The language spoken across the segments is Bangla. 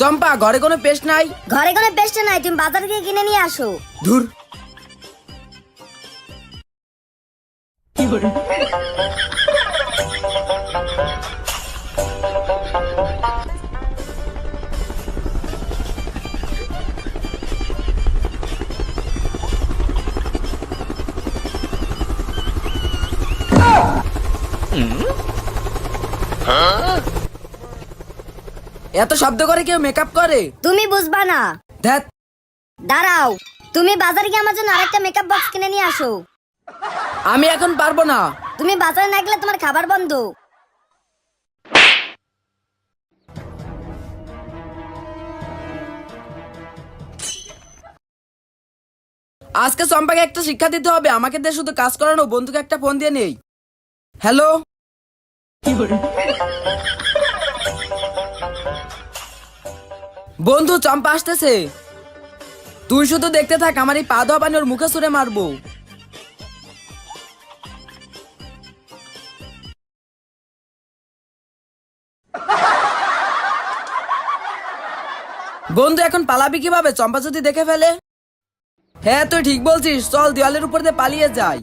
চম্পা, ঘরে কোনো পেস্ট নাই? ঘরে কোনো পেস্ট নাই, তুমি বাজার থেকে কিনে নিয়ে আসো। ধুর। এত শব্দ করে কেউ মেকআপ করে? তুমি বুঝবা না। ধ্যাত। দাঁড়াও, তুমি বাজারে গিয়ে আমার জন্য আরেকটা মেকআপ বক্স কিনে নিয়ে আসো। আমি এখন পারবো না। তুমি বাজারে না গেলে তোমার খাবার বন্ধ। আজকে চম্পাকে একটা শিক্ষা দিতে হবে। আমাকে দিয়ে শুধু কাজ করানো। বন্ধুকে একটা ফোন দিয়ে নেই। হ্যালো। বন্ধু, চম্পা আসতেছে। তুই শুধু দেখতে থাক, আমার এই পা ধোয়া পানি ওর মুখে ছুঁড়ে মারবো। বন্ধু, এখন পালাবি কিভাবে? চম্পা যদি দেখে ফেলে? হ্যাঁ, তুই ঠিক বলছিস। চল দেওয়ালের উপর দিয়ে পালিয়ে যাই।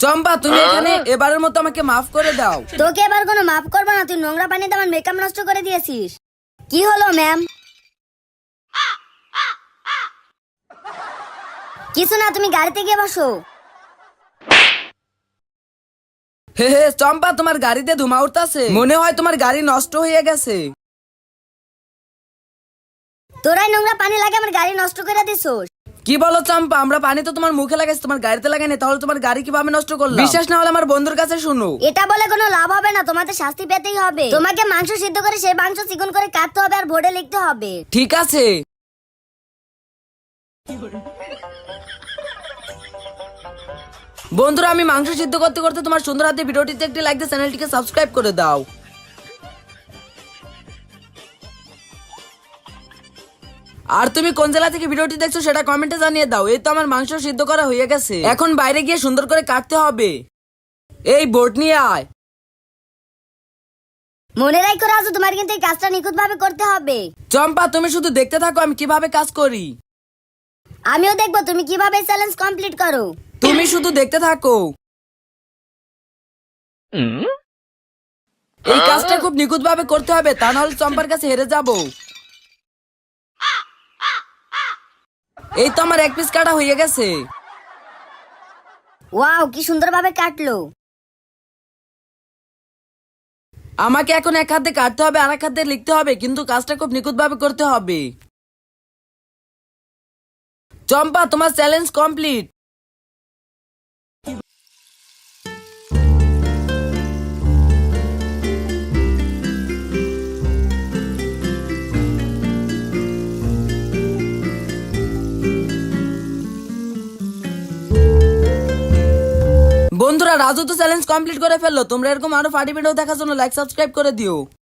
চম্পা, তুমি এখানে। এবারের মতো আমাকে মাফ করে দাও। তোকে এবার কোনো মাফ করবো না। তুই নোংরা পানিতে আমার মেকআপ নষ্ট করে দিয়েছিস। কি হলো ম্যাম? কিছু না, তুমি গাড়িতে গিয়ে বসো। হে হে, চম্পা, তোমার গাড়িতে ধোঁয়া উঠতাছে। মনে হয় তোমার গাড়ি নষ্ট হয়ে গেছে। তোরাই নোংরা পানি লাগে আমার গাড়ি নষ্ট করে দিছোস। কি বলো চম্পা? আমরা পানি তো তোমার মুখে লাগাইছি, তোমার গাড়িতে লাগাইনি। তাহলে তোমার গাড়ি কিভাবে নষ্ট করলাম? বিশ্বাস না হলে আমার বন্ধুর কাছে শুনো। এটা বলে কোনো লাভ হবে না, তোমাদের শাস্তি পেতেই হবে। তোমাকে মাংস সিদ্ধ করে সেই মাংস চিকন করে কাটতে হবে আর বোর্ডে লিখতে হবে। ঠিক আছে। বন্ধুরা, আমি মাংস সিদ্ধ করতে করতে তোমার সুন্দর হাতে ভিডিওটিতে একটি লাইক দিয়ে চ্যানেলটিকে সাবস্ক্রাইব করে দাও। আর তুমি কোন জেলা থেকে ভিডিওটি দেখছো সেটা কমেন্টে জানিয়ে দাও। এই তো আমার মাংস সিদ্ধ করা হয়ে গেছে। এখন বাইরে গিয়ে সুন্দর করে কাটতে হবে। এই বোর্ড নিয়ে আয়। মনে রাখো রাজু, তোমার কিন্তু এই কাজটা নিখুঁত ভাবে করতে হবে। চম্পা, তুমি শুধু দেখতে থাকো আমি কিভাবে কাজ করি। আমিও দেখবো তুমি কিভাবে চ্যালেঞ্জ কমপ্লিট করো। তুমি শুধু দেখতে থাকো। এই কাজটা খুব নিখুঁত ভাবে করতে হবে, তা নাহলে চম্পার কাছে হেরে যাব। এই তো আমার এক পিস কাটা হয়ে গেছে। ওয়াও, কি সুন্দর ভাবে কাটলো। আমাকে এখন এক হাতে কাটতে হবে আর এক হাতে লিখতে হবে, কিন্তু কাজটা খুব নিখুঁত ভাবে করতে হবে। চম্পা, তোমার চ্যালেঞ্জ কমপ্লিট। বন্ধুরা, রাজু তো চ্যালেঞ্জ কমপ্লিট করে ফেললো। তোমরা এরকম আরো ফানি ভিডিও দেখার জন্য লাইক সাবস্ক্রাইব করে দিও।